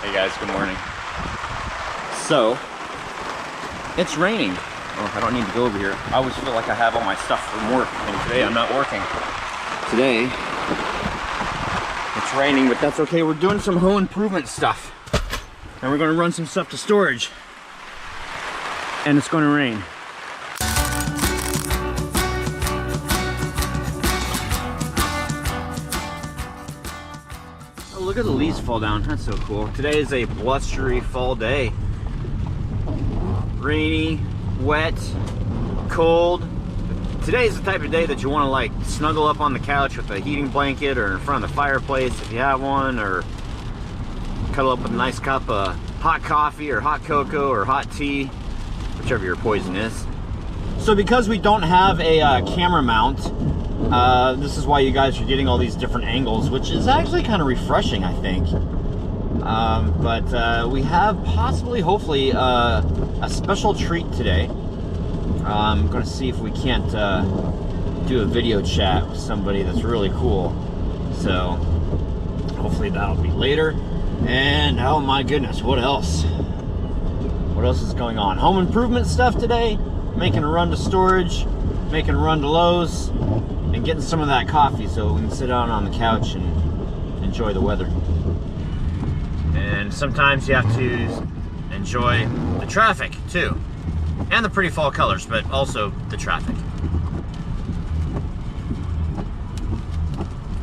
Hey guys, good morning. So, it's raining. Oh, I don't need to go over here. I always feel like I have all my stuff from work, and today I'm not working. Today, it's raining, but that's okay. We're doing some home improvement stuff. And we're gonna run some stuff to storage. And it's gonna rain. Look at the leaves fall down. That's so cool. Today is a blustery fall day. Rainy, wet, cold. Today is the type of day that you want to like snuggle up on the couch with a heating blanket or in front of the fireplace if you have one, or cuddle up with a nice cup of hot coffee or hot cocoa or hot tea, whichever your poison is. So because we don't have a camera mount, this is why you guys are getting all these different angles, which is actually kind of refreshing, I think. But we have possibly, hopefully, a special treat today. I'm going to see if we can't do a video chat with somebody that's really cool. So hopefully that'll be later. And oh my goodness, what else? What else is going on? Home improvement stuff today. Making a run to storage, making a run to Lowe's, and getting some of that coffee so we can sit down on the couch and enjoy the weather. And sometimes you have to enjoy the traffic too, and the pretty fall colors, but also the traffic.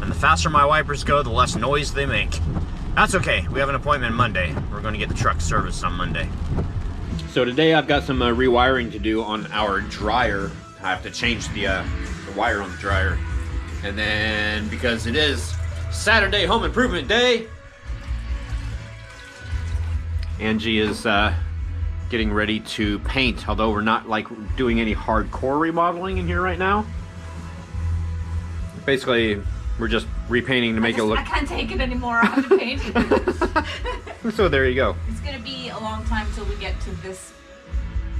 And the faster my wipers go, the less noise they make. That's okay, we have an appointment Monday. We're going to get the truck serviced on Monday. So today I've got some rewiring to do on our dryer. I have to change the wire on the dryer. And then because it is Saturday home improvement day, Angie is getting ready to paint, although we're not like doing any hardcore remodeling in here right now. Basically, we're just repainting to make it look... I can't take it anymore, I have to paint it. So there you go. It's gonna be a long time till we get to this.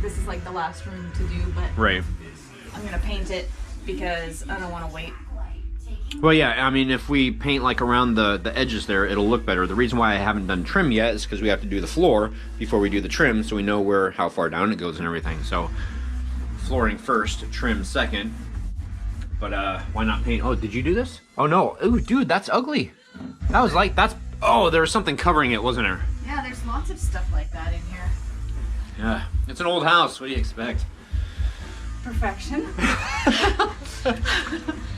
This is like the last room to do, but right. I'm gonna paint it because I don't want to wait. Well, yeah, I mean, if we paint like around the edges there, it'll look better. The reason why I haven't done trim yet is because we have to do the floor before we do the trim, so we know how far down it goes and everything. So flooring first, trim second. But why not paint? Oh, did you do this? Oh no, ooh, dude, that's ugly. That was like, oh, there was something covering it, wasn't there? Yeah, there's lots of stuff like that in here. Yeah, it's an old house. What do you expect? Perfection.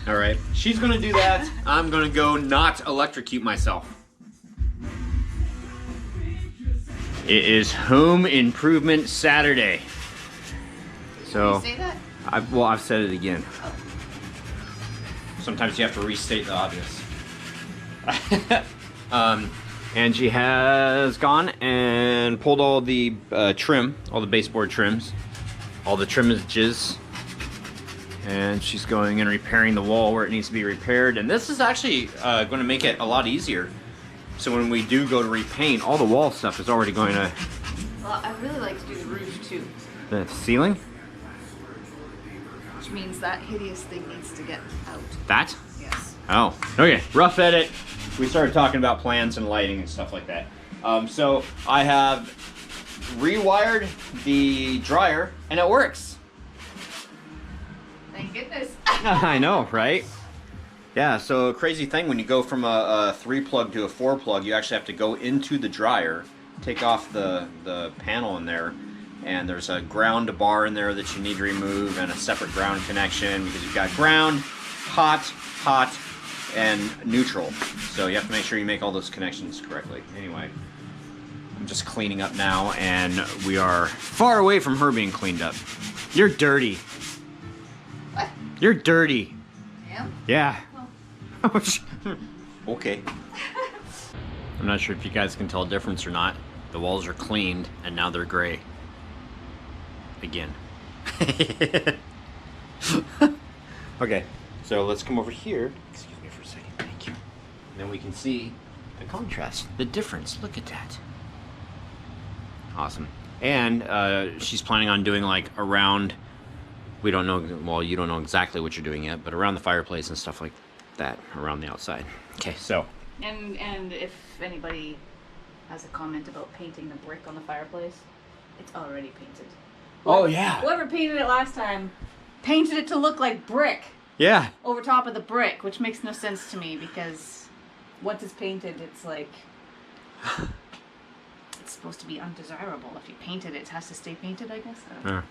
All right, she's gonna do that. I'm gonna go not electrocute myself. It is Home Improvement Saturday. So, Did you say that? I've said it again. Oh. Sometimes you have to restate the obvious. Angie has gone and pulled all the trim, all the baseboard trims, all the trimmages, and she's going and repairing the wall where it needs to be repaired. And this is actually going to make it a lot easier. So when we do go to repaint, all the wall stuff is already going to... Well, I really like to do the roof too. The ceiling? Which means that hideous thing needs to get out. That? Yes. Oh, okay. Rough edit. We started talking about plans and lighting and stuff like that. So I have rewired the dryer and it works. Thank goodness. I know, right? Yeah, so a crazy thing, when you go from a 3-plug to a 4-plug, you actually have to go into the dryer, take off the panel in there, and there's a ground bar in there that you need to remove and a separate ground connection because you've got ground, hot, and neutral. So you have to make sure you make all those connections correctly. Anyway, I'm just cleaning up now, and we are far away from her being cleaned up. You're dirty. What? You're dirty. I am? Yeah. Oh. Okay. I'm not sure if you guys can tell a difference or not. The walls are cleaned, and now they're gray. Again. Okay, so let's come over here. Excuse me for a second, thank you. And then we can see the contrast, the difference. Look at that. Awesome. And she's planning on doing like around, we don't know, well, you don't know exactly what you're doing yet, but around the fireplace and stuff like that, around the outside. Okay, so. And if anybody has a comment about painting the brick on the fireplace. It's already painted. Oh, yeah. Whoever painted it last time painted it to look like brick. Yeah. Over top of the brick, which makes no sense to me because once it's painted, it's like it's supposed to be undesirable. If you painted it, it has to stay painted, I guess. I don't know.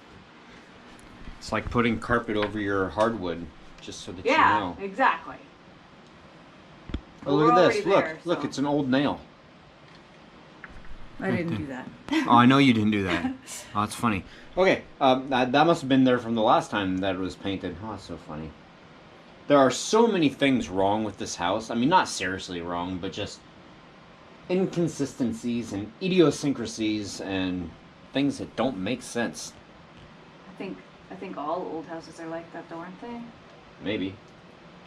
It's like putting carpet over your hardwood, just so that you know. Yeah, exactly. Oh, look at this. Look, it's an old nail. I didn't do that. Oh, I know you didn't do that. Oh, that's funny. Okay, that must have been there from the last time that it was painted. Oh, that's so funny. There are so many things wrong with this house. I mean, not seriously wrong, but just inconsistencies and idiosyncrasies and things that don't make sense. I think all old houses are like that, though, aren't they? Maybe.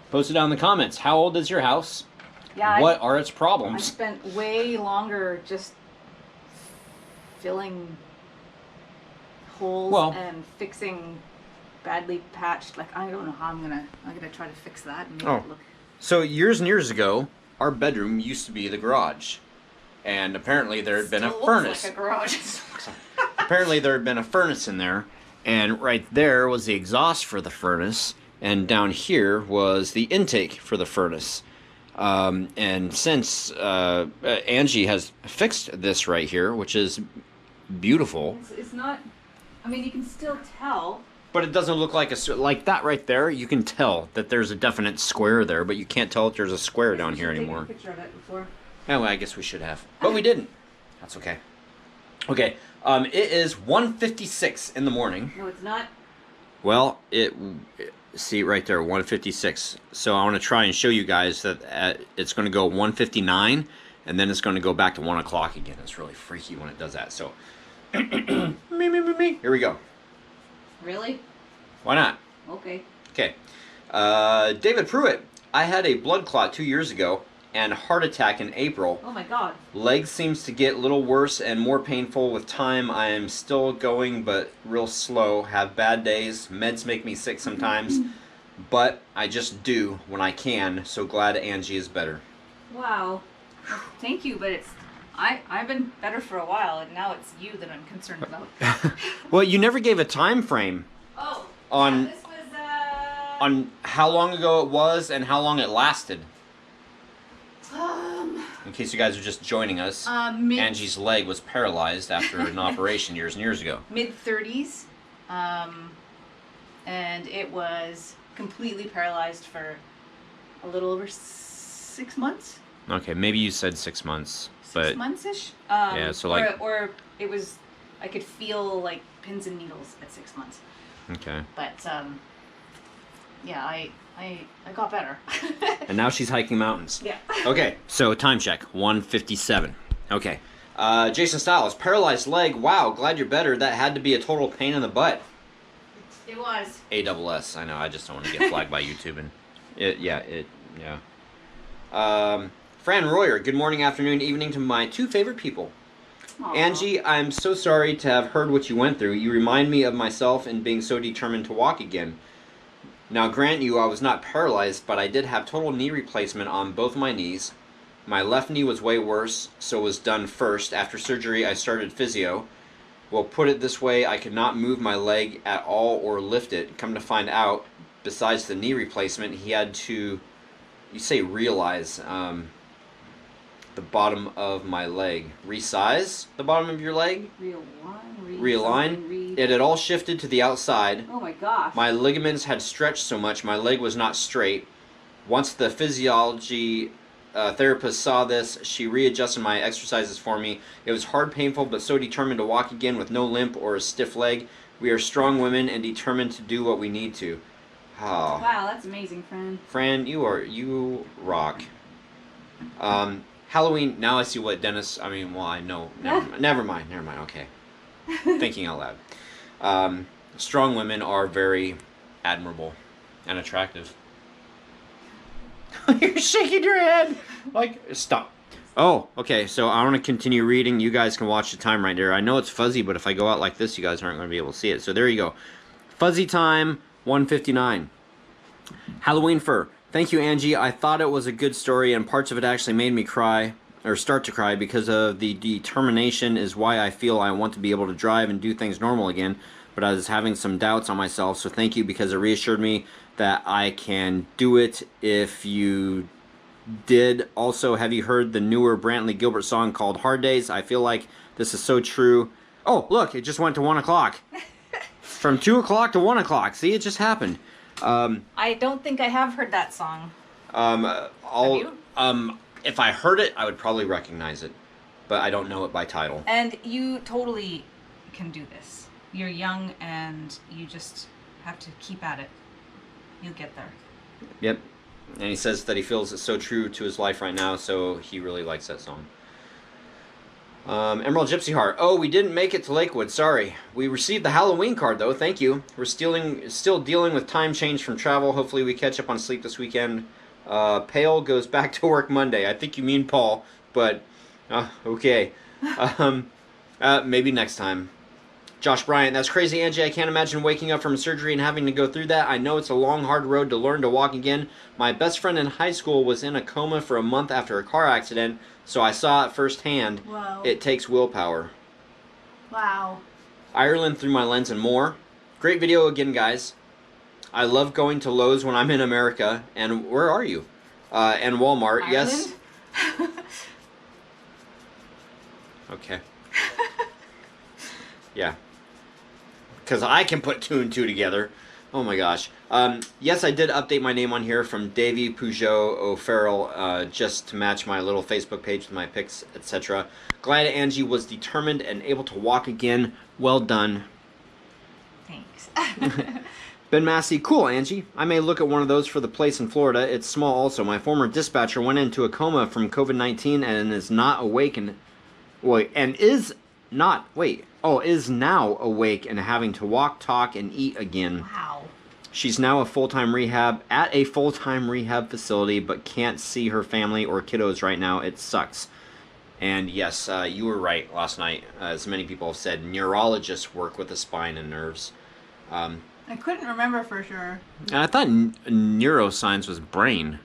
Post it down in the comments. How old is your house? Yeah. What are its I problems? spent way longer just filling holes and fixing badly patched. Like, I don't know how I'm gonna try to fix that and make it look. So years and years ago, our bedroom used to be the garage, and apparently there had been a furnace. Like a garage. Apparently there had been a furnace in there, and right there was the exhaust for the furnace, and down here was the intake for the furnace. And since Angie has fixed this right here, which is beautiful. It's not. I mean, you can still tell. But it doesn't look like like that right there. You can tell that there's a definite square there, but you can't tell if there's a square down here anymore. Taken a picture of it before. Oh, well, I guess we should have, but we didn't. That's okay. Okay, it is 1:56 in the morning. No, it's not. Well, see right there, 1:56. So I want to try and show you guys that it's going to go 1:59, and then it's going to go back to 1 o'clock again. It's really freaky when it does that. So, me. Here we go. Really? Why not? Okay. Okay. David Pruitt. I had a blood clot 2 years ago and heart attack in April. Oh my God. Leg seems to get a little worse and more painful with time. I am still going, but real slow. Have bad days. Meds make me sick sometimes, but I just do when I can. So glad Angie is better. Wow. Thank you, but I've been better for a while, and now it's you that I'm concerned about. Well, you never gave a time frame. Oh. On this was on how long ago it was and how long it lasted. In case you guys are just joining us, Angie's leg was paralyzed after an operation years and years ago. Mid-30s, and it was completely paralyzed for a little over 6 months. Okay, maybe you said 6 months, but 6 months-ish. Yeah, so like, or it was, I could feel like pins and needles at 6 months. Okay. But yeah, I got better. And now she's hiking mountains. Yeah. Okay, so time check, 1:57. Okay. Jason Styles, paralyzed leg. Wow, glad you're better. That had to be a total pain in the butt. It was. ASS. I know. I just don't want to get flagged by YouTube. And yeah. Fran Royer. Good morning, afternoon, evening to my two favorite people. Aww. Angie, I'm so sorry to have heard what you went through. You remind me of myself and being so determined to walk again. Now, grant you, I was not paralyzed, but I did have total knee replacement on both my knees. My left knee was way worse, so was done first. After surgery, I started physio. Well, put it this way, I could not move my leg at all or lift it. Come to find out, besides the knee replacement, he had to, you say realize, the bottom of my leg. Resize the bottom of your leg? Realign. It had all shifted to the outside. Oh my gosh. My ligaments had stretched so much, my leg was not straight. Once the physiology therapist saw this, she readjusted my exercises for me. It was hard, painful, but so determined to walk again with no limp or a stiff leg. We are strong women and determined to do what we need to. Oh. Wow, that's amazing, Fran. Fran, you rock. Halloween, now I see what Dennis, I know, never mind, okay. Thinking out loud. Strong women are very admirable and attractive. You're shaking your head. Like, stop. Oh, okay, so I want to continue reading. You guys can watch the time right there. I know it's fuzzy, but if I go out like this, you guys aren't going to be able to see it. So there you go. Fuzzy time, 1:59. Halloween fur. Thank you, Angie. I thought it was a good story, and parts of it actually made me cry. or start to cry because of the determination is why I feel I want to be able to drive and do things normal again. But I was having some doubts on myself, so thank you because it reassured me that I can do it if you did. Also, have you heard the newer Brantley Gilbert song called Hard Days? I feel like this is so true. Oh, look, it just went to 1 o'clock. From 2 o'clock to 1 o'clock. See, it just happened. I don't think I have heard that song. Have you? If I heard it, I would probably recognize it. But I don't know it by title. And you totally can do this. You're young and you just have to keep at it. You'll get there. Yep. And he says that he feels it's so true to his life right now, so he really likes that song. Emerald Gypsy Heart. Oh, we didn't make it to Lakewood. Sorry. We received the Halloween card, though. Thank you. We're still dealing with time change from travel. Hopefully we catch up on sleep this weekend. Pale goes back to work Monday. I think you mean Paul, but okay. Maybe next time. Josh Bryant, that's crazy, Angie. I can't imagine waking up from surgery and having to go through that. I know it's a long, hard road to learn to walk again. My best friend in high school was in a coma for a month after a car accident, so I saw it firsthand. Whoa. It takes willpower. Wow. Ireland through my lens and more. Great video again, guys. I love going to Lowe's when I'm in America. And where are you? And Walmart. Ireland? Yes. Okay. Yeah. Because I can put 2 and 2 together. Oh my gosh. Yes, I did update my name on here from Davy Peugeot O'Farrell just to match my little Facebook page with my pics, etc. Glad Angie was determined and able to walk again. Well done. Thanks. Ben Massey, cool, Angie. I may look at one of those for the place in Florida. It's small also. My former dispatcher went into a coma from COVID-19 and is not awake and... Wait, and is not... Wait. Oh, is now awake and having to walk, talk, and eat again. Wow. She's now at a full-time rehab facility, but can't see her family or kiddos right now. It sucks. And yes, you were right last night. As many people have said, neurologists work with the spine and nerves. I couldn't remember for sure. I thought neuroscience was brain.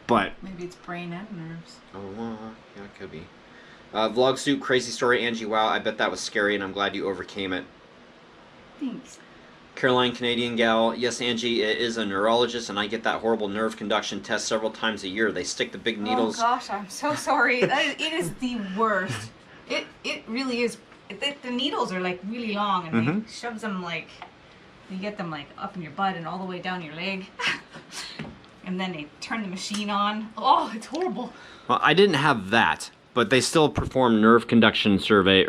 But... Maybe it's brain and nerves. Oh, yeah, it could be. Vlog Soup, crazy story, Angie. Wow, I bet that was scary, and I'm glad you overcame it. Thanks. Caroline, Canadian gal. Yes, Angie, it is a neurologist, and I get that horrible nerve conduction test several times a year. They stick the big needles. Oh gosh, I'm so sorry. It is the worst. It really is. The needles are like really long, and they shoves them like, you get them like up in your butt and all the way down your leg. And then they turn the machine on. Oh, it's horrible. Well, I didn't have that, but they still perform nerve conduction survey.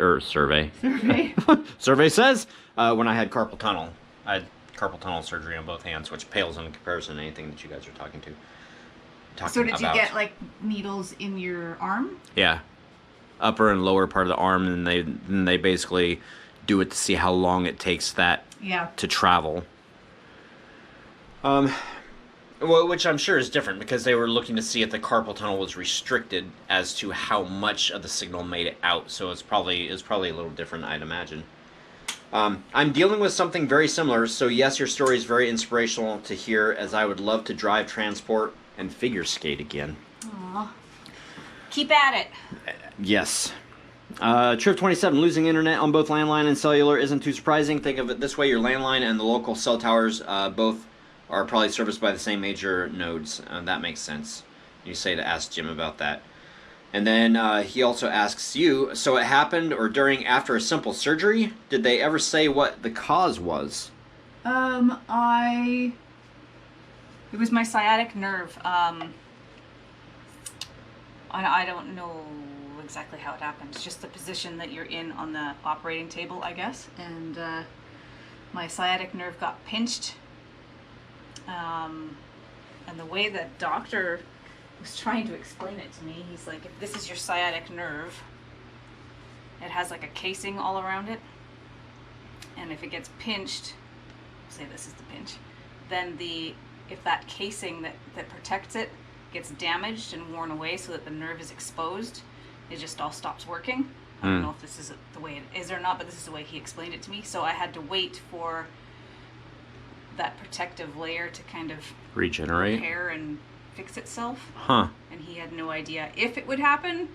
Survey says when I had carpal tunnel. I had carpal tunnel surgery on both hands, which pales in comparison to anything that you guys are talking about. So did you get like needles in your arm? Yeah, upper and lower part of the arm, and they basically do it to see how long it takes that to travel. Well, which I'm sure is different because they were looking to see if the carpal tunnel was restricted as to how much of the signal made it out. So it's probably a little different, I'd imagine. I'm dealing with something very similar, so yes, your story is very inspirational to hear, as I would love to drive, transport, and figure skate again. Aww. Keep at it. Yes. Trip 27, losing internet on both landline and cellular isn't too surprising. Think of it this way, your landline and the local cell towers both are probably serviced by the same major nodes. That makes sense. You say to ask Jim about that. And then he also asks you, so it happened or during, after a simple surgery? Did they ever say what the cause was? It was my sciatic nerve. I don't know exactly how it happened. It's just the position that you're in on the operating table, I guess. And my sciatic nerve got pinched. And the way the doctor was trying to explain it to me, he's like, if this is your sciatic nerve, it has like a casing all around it, and if it gets pinched, say this is the pinch, then if that casing that protects it gets damaged and worn away so that the nerve is exposed, it just all stops working. I don't know if this is the way it is or not, but this is the way he explained it to me. So I had to wait for that protective layer to kind of regenerate, repair and fix itself. Huh. And he had no idea if it would happen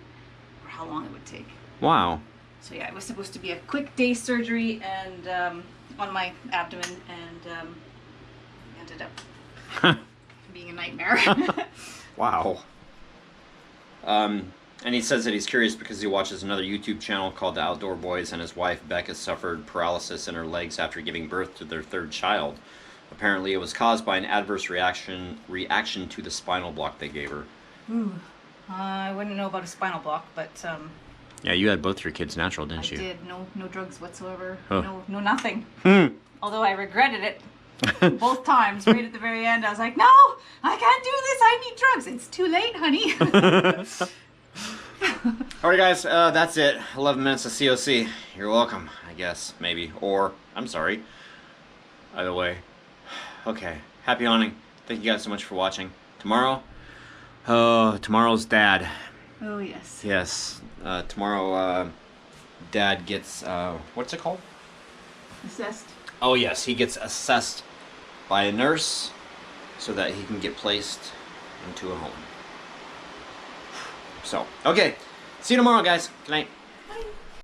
or how long it would take. Wow. So yeah, it was supposed to be a quick day surgery and on my abdomen, and ended up being a nightmare. Wow. And he says that he's curious because he watches another YouTube channel called The Outdoor Boys, and his wife Becca suffered paralysis in her legs after giving birth to their third child. Apparently, it was caused by an adverse reaction to the spinal block they gave her. Ooh. I wouldn't know about a spinal block, but Yeah, you had both your kids natural, didn't you? I did. No drugs whatsoever. Oh. No nothing. Hmm. Although I regretted it both times. Right at the very end, I was like, no, I can't do this. I need drugs. It's too late, honey. Alright guys, that's it. 11 minutes of COC. You're welcome, I guess, maybe. Or, I'm sorry. Either way. Okay, happy hunting. Thank you guys so much for watching. Tomorrow's Dad. Oh, yes. Yes, tomorrow, Dad gets, what's it called? Assessed. Oh yes, he gets assessed by a nurse so that he can get placed into a home. So, okay. See you tomorrow, guys. Good night.